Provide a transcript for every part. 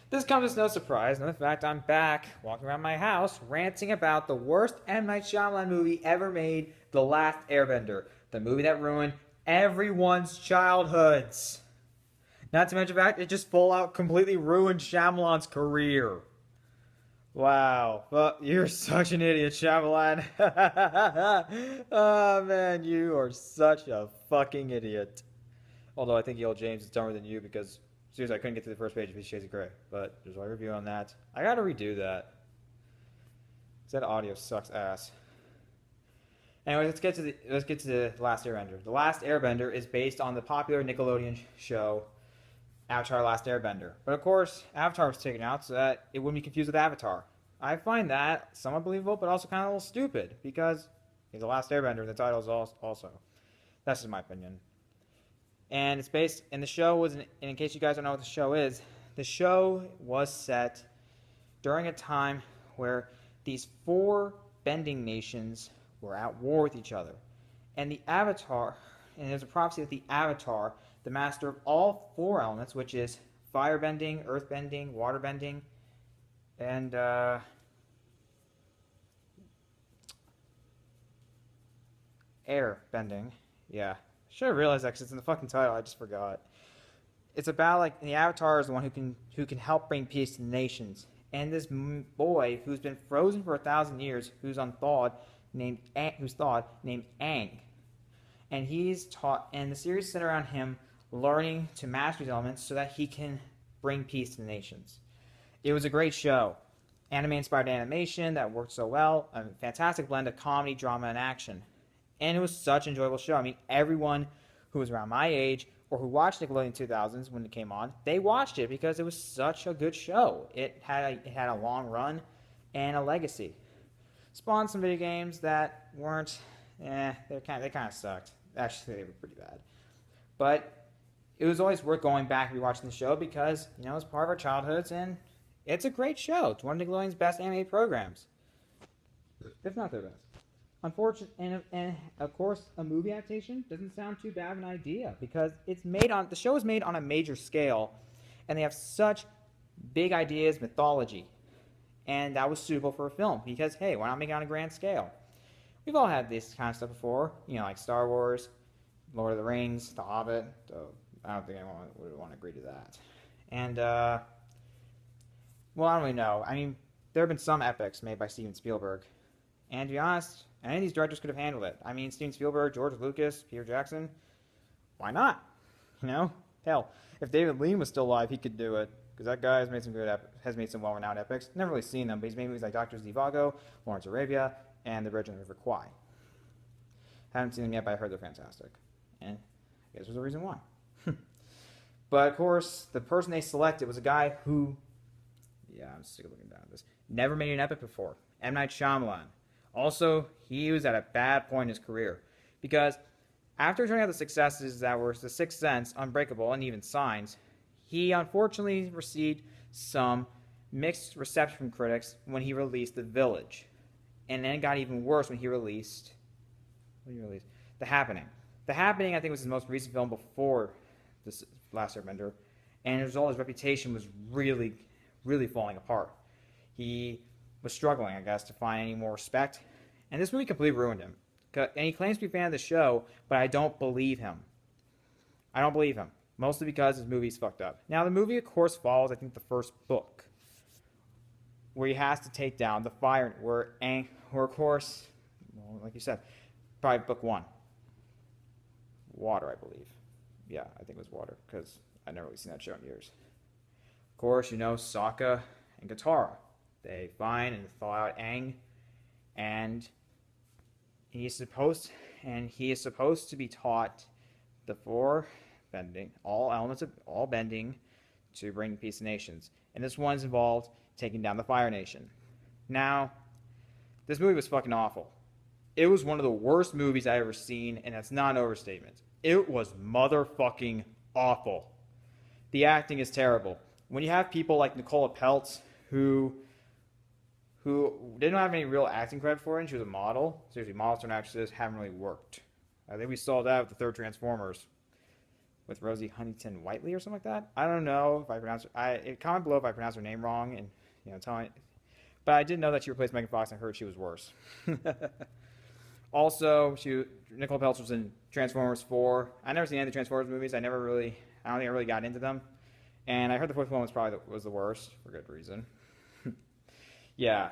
This comes as no surprise, and the fact I'm back, walking around my house, ranting about the worst M. Night Shyamalan movie ever made, The Last Airbender, the movie that ruined everyone's childhoods. Not to mention the fact it just full out completely ruined Shyamalan's career. Wow, well, you're such an idiot, Shyamalan. Oh man, you are such a fucking idiot. Although I think Yale James is dumber than you because seriously, I couldn't get to the first page of Fifty Shades of Grey. But there's my review on that. I gotta redo that. Cause that audio sucks ass. Anyway, let's get to the Last Airbender. The Last Airbender is based on the popular Nickelodeon show Avatar: Last Airbender. But of course, Avatar was taken out so that it wouldn't be confused with Avatar. I find that somewhat believable, but also kind of a little stupid because he's the Last Airbender. The title is also. That's just my opinion. And it's based, and the show was, and in case you guys don't know what the show is, the show was set during a time where these four bending nations were at war with each other. And the Avatar, and there's a prophecy that the Avatar, the master of all four elements, which is fire bending, earth bending, water bending, and air bending. Yeah. Should have realized that because it's in the fucking title. I just forgot. It's about like the Avatar is the one who can help bring peace to the nations, and this boy who's been frozen for 1,000 years, who's unthawed, named Aang, and he's taught, and the series centered around him learning to master these elements so that he can bring peace to the nations. It was a great show, anime-inspired animation that worked so well, a fantastic blend of comedy, drama, and action. And it was such an enjoyable show. I mean, everyone who was around my age or who watched Nickelodeon 2000s when it came on, they watched it because it was such a good show. It had a long run and a legacy. Spawned some video games that weren't, they kind of sucked. Actually, they were pretty bad. But it was always worth going back and rewatching the show because, you know, it's part of our childhoods and it's a great show. It's one of Nickelodeon's best animated programs, if not their best. Unfortunately, and of course, a movie adaptation doesn't sound too bad of an idea because the show is made on a major scale, and they have such big ideas, mythology, and that was suitable for a film because hey, why not make it on a grand scale? We've all had this kind of stuff before, you know, like Star Wars, Lord of the Rings, The Hobbit. So I don't think anyone would want to agree to that. And well, I don't really know. I mean, there have been some epics made by Steven Spielberg. And to be honest, any of these directors could have handled it. I mean, Steven Spielberg, George Lucas, Peter Jackson, why not? You know? Hell, if David Lean was still alive, he could do it. Because that guy has made some well-renowned epics. Never really seen them, but he's made movies like Dr. Zhivago, Lawrence Arabia, and The Bridge on the River Kwai. Haven't seen them yet, but I heard they're fantastic. And I guess there's a reason why. But, of course, the person they selected was a guy who, yeah, I'm sick of looking down at this, never made an epic before. M. Night Shyamalan. Also, he was at a bad point in his career because after turning out the successes that were The Sixth Sense, Unbreakable, and even Signs, he unfortunately received some mixed reception from critics when he released The Village. And then it got even worse when he released... The Happening. The Happening, I think, was his most recent film before The Last Airbender, and as a result, his reputation was really, really falling apart. He was struggling, I guess, to find any more respect. And this movie completely ruined him. And he claims to be a fan of the show, but I don't believe him. I don't believe him. Mostly because his movie's fucked up. Now, the movie, of course, follows, I think, the first book. Where he has to take down the fire, where of course, well, like you said, probably book one. Water, I believe. Yeah, I think it was water, because I've never really seen that show in years. Of course, you know, Sokka and Katara. They find and thaw out Aang, and he is supposed to be taught the four bending, all bending, to bring peace to nations. And this one's involved taking down the Fire Nation. Now, this movie was fucking awful. It was one of the worst movies I ever seen, and that's not an overstatement. It was motherfucking awful. The acting is terrible. When you have people like Nicola Peltz, who didn't have any real acting credit for it, and she was a model. Seriously, models and actresses haven't really worked. I think we saw that with the third Transformers. with Rosie Huntington-Whiteley or something like that. I don't know if I pronounce it. Comment below if I pronounce her name wrong, and tell me. But I did know that she replaced Megan Fox, and I heard she was worse. Also, Nicole Peltz was in Transformers 4. I never seen any of the Transformers movies. I don't think I really got into them. And I heard the fourth one was the worst, for good reason. Yeah.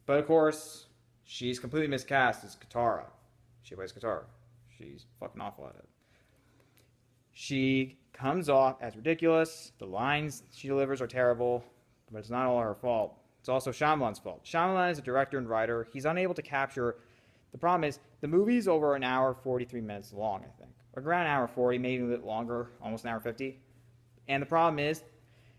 But of course, she's completely miscast as Katara. She plays Katara. She's fucking awful at it. She comes off as ridiculous. The lines she delivers are terrible, but it's not all her fault. It's also Shyamalan's fault. Shyamalan is a director and writer. He's unable to capture... The problem is, the movie's over an hour 43 minutes long, I think. Or around an hour 40, maybe a bit longer, almost an hour 50. And the problem is,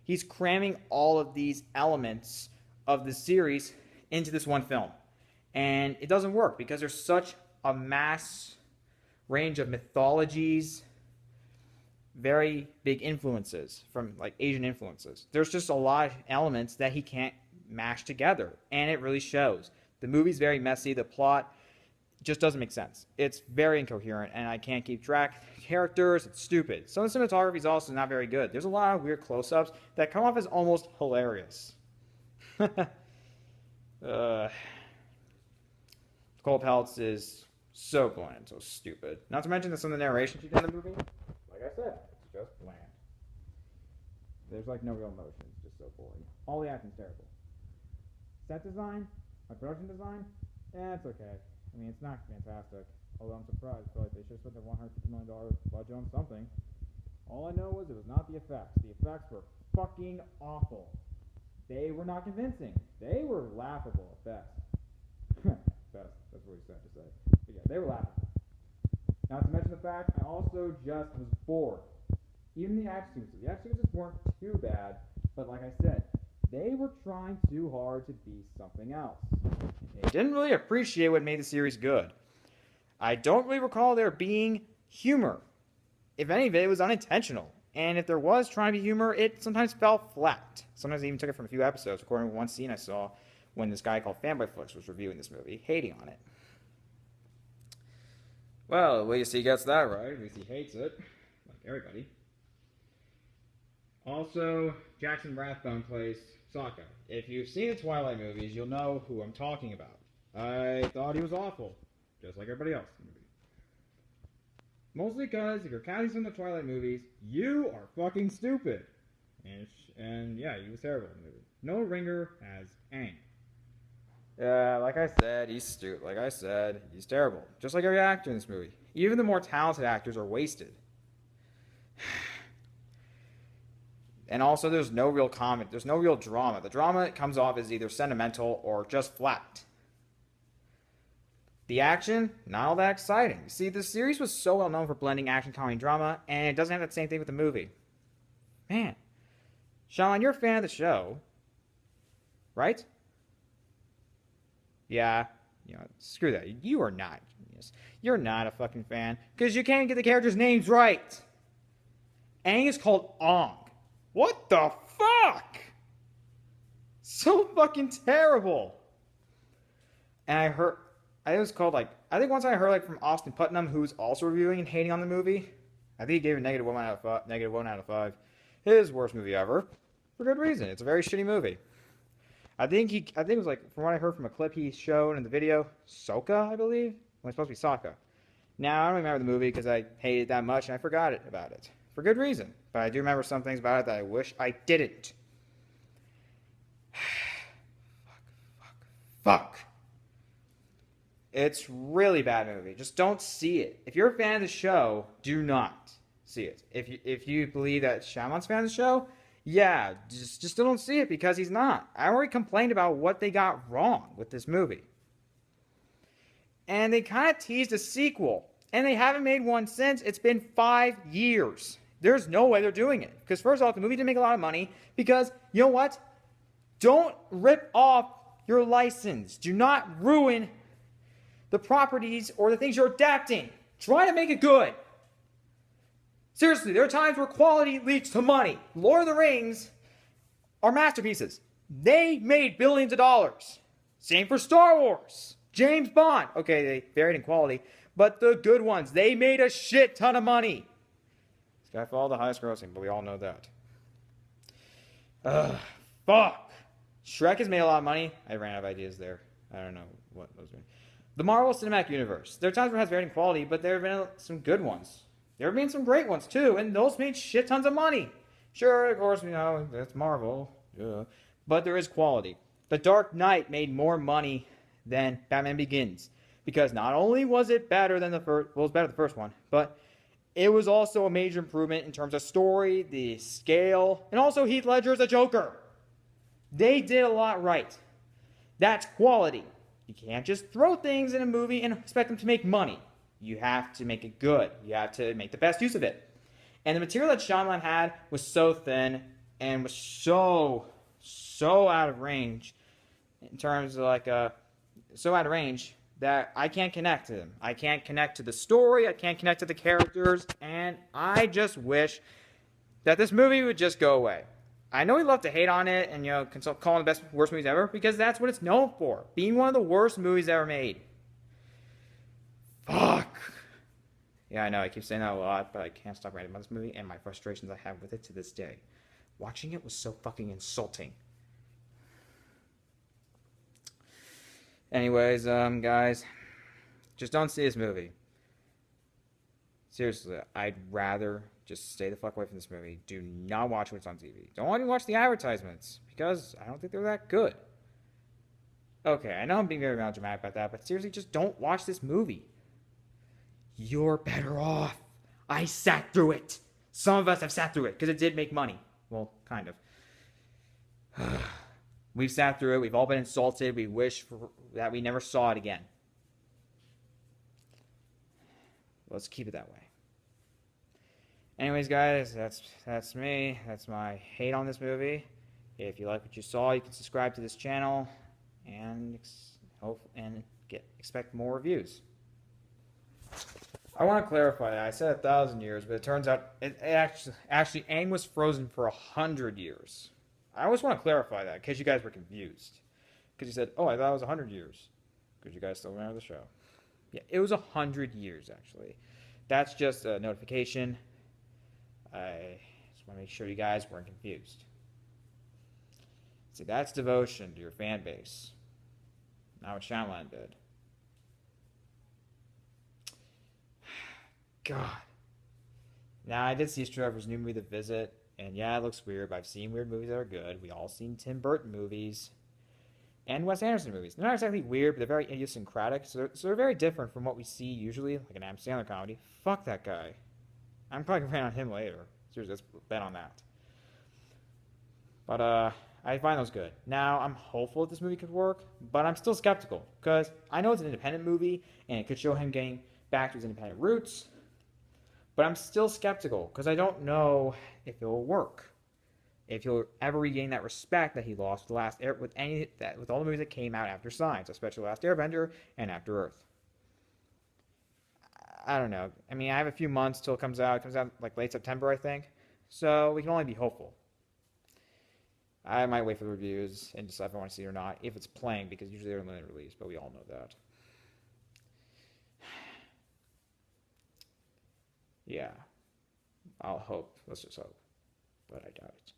he's cramming all of these elements of the series into this one film. And it doesn't work because there's such a mass range of mythologies, very big influences from like Asian influences. There's just a lot of elements that he can't mash together, and it really shows. The movie's very messy. The plot just doesn't make sense. It's very incoherent, and I can't keep track of characters. It's stupid. Some of the cinematography is also not very good. There's a lot of weird close-ups that come off as almost hilarious. Nicole Peltz is so bland, so stupid. Not to mention that some of the narration she did in the movie, like I said, it's just bland. There's like no real emotion. It's just so boring. All the acting's terrible. Set design, production design, it's okay. I mean, it's not fantastic. Although I'm surprised. I feel like they should have spent their $150 million budget on something. All I know was it was not the effects. The effects were fucking awful. They were not convincing. They were laughable at best. Best. That's really sad to say. But yeah, they were laughable. Not to mention the fact, I also just was bored. Even the action sequences. The action sequences weren't too bad. But like I said, they were trying too hard to be something else. They didn't really appreciate what made the series good. I don't really recall there being humor. If any of it, it was unintentional. And if there was trying to be humor, it sometimes fell flat. Sometimes I even took it from a few episodes, according to one scene I saw when this guy called Fanboyflix was reviewing this movie, hating on it. Well, at least he gets that right. At least he hates it. Like everybody. Also, Jackson Rathbone plays Sokka. If you've seen the Twilight movies, you'll know who I'm talking about. I thought he was awful, just like everybody else in the movie. Mostly because if you're counting some of the Twilight movies, you are fucking stupid. And yeah, he was terrible in the movie. No ringer as Aang. Yeah, like I said, he's stupid. Like I said, he's terrible. Just like every actor in this movie. Even the more talented actors are wasted. And also, there's no real comment. There's no real drama. The drama comes off as either sentimental or just flat. The action, not all that exciting. See, the series was so well known for blending action, comedy, and drama, and it doesn't have that same thing with the movie. Man. Sean, you're a fan of the show, right? Yeah. Screw that. You are not. You're not a fucking fan, because you can't get the characters' names right. Aang is called Ong. What the fuck? So fucking terrible. And I think once I heard from Austin Putnam, who's also reviewing and hating on the movie. I think he gave it negative 1 out of 5. His worst movie ever. For good reason. It's a very shitty movie. I think it was from what I heard from a clip he showed in the video, Sokka, I believe? Well, it's supposed to be Sokka. Now, I don't remember the movie because I hated it that much and I forgot about it. For good reason. But I do remember some things about it that I wish I didn't. Fuck. It's really bad movie. Just don't see it. If you're a fan of the show, do not see it. If you believe that Shyamalan's a fan of the show, yeah, just don't see it because he's not. I already complained about what they got wrong with this movie. And they kind of teased a sequel. And they haven't made one since. It's been 5 years. There's no way they're doing it. Because first off, the movie didn't make a lot of money. Because, you know what? Don't rip off your license. Do not ruin the properties or the things you're adapting. Try to make it good. Seriously, there are times where quality leads to money. Lord of the Rings are masterpieces. They made billions of dollars. Same for Star Wars. James Bond. Okay, they varied in quality. But the good ones, they made a shit ton of money. Got all the highest grossing, but we all know that. Ugh, fuck. Shrek has made a lot of money. I ran out of ideas there. I don't know what those mean. The Marvel Cinematic Universe. There are times where it has varying quality, but there have been some good ones. There have been some great ones too, and those made shit tons of money. Sure, of course, that's Marvel. Yeah. But there is quality. The Dark Knight made more money than Batman Begins. Because not only was it better than the first, well, it was better than the first one, but it was also a major improvement in terms of story, the scale, and also Heath Ledger as a Joker. They did a lot right. That's quality. You can't just throw things in a movie and expect them to make money. You have to make it good. You have to make the best use of it. And the material that Shyamalan had was so thin and was so out of range in terms of so out of range that I can't connect to them. I can't connect to the story. I can't connect to the characters. And I just wish that this movie would just go away. I know we love to hate on it and, call it the best, worst movies ever because that's what it's known for. Being one of the worst movies ever made. Fuck. Yeah, I know. I keep saying that a lot, but I can't stop ranting about this movie and my frustrations I have with it to this day. Watching it was so fucking insulting. Anyways, guys, just don't see this movie. Seriously, I'd rather just stay the fuck away from this movie. Do not watch what's on TV. Don't even watch the advertisements, because I don't think they're that good. Okay, I know I'm being very melodramatic about that, but seriously, just don't watch this movie. You're better off. I sat through it. Some of us have sat through it, because it did make money. Well, kind of. We've sat through it. We've all been insulted. We wish that we never saw it again. Let's keep it that way. Anyways, guys, that's me. That's my hate on this movie. If you like what you saw, you can subscribe to this channel and expect more reviews. I want to clarify that. I said 1,000 years, but it turns out it actually Aang was frozen for 100 years. I always want to clarify that in case you guys were confused. Because you said, oh, I thought it was 100 years. Because you guys still remember the show. Yeah, it was 100 years, actually. That's just a notification. I just want to make sure you guys weren't confused. See, that's devotion to your fan base. Not what Shyamalan did. God. Now, I did see Trevor's new movie, The Visit. And yeah, it looks weird, but I've seen weird movies that are good. We all seen Tim Burton movies. And Wes Anderson movies. They're not exactly weird, but they're very idiosyncratic. So they're very different from what we see usually, like an Adam Sandler comedy. Fuck that guy. I'm probably going to rant on him later. Seriously, let's bet on that. But I find those good. Now, I'm hopeful that this movie could work, but I'm still skeptical. Because I know it's an independent movie, and it could show him getting back to his independent roots. But I'm still skeptical, because I don't know if it will work. If he'll ever regain that respect that he lost with with all the movies that came out after Signs, especially Last Airbender and After Earth. I don't know. I mean, I have a few months till it comes out. It comes out like late September, I think. So we can only be hopeful. I might wait for the reviews and decide if I want to see it or not, if it's playing, because usually they're limited release, but we all know that. Yeah. I'll hope. Let's just hope. But I doubt it.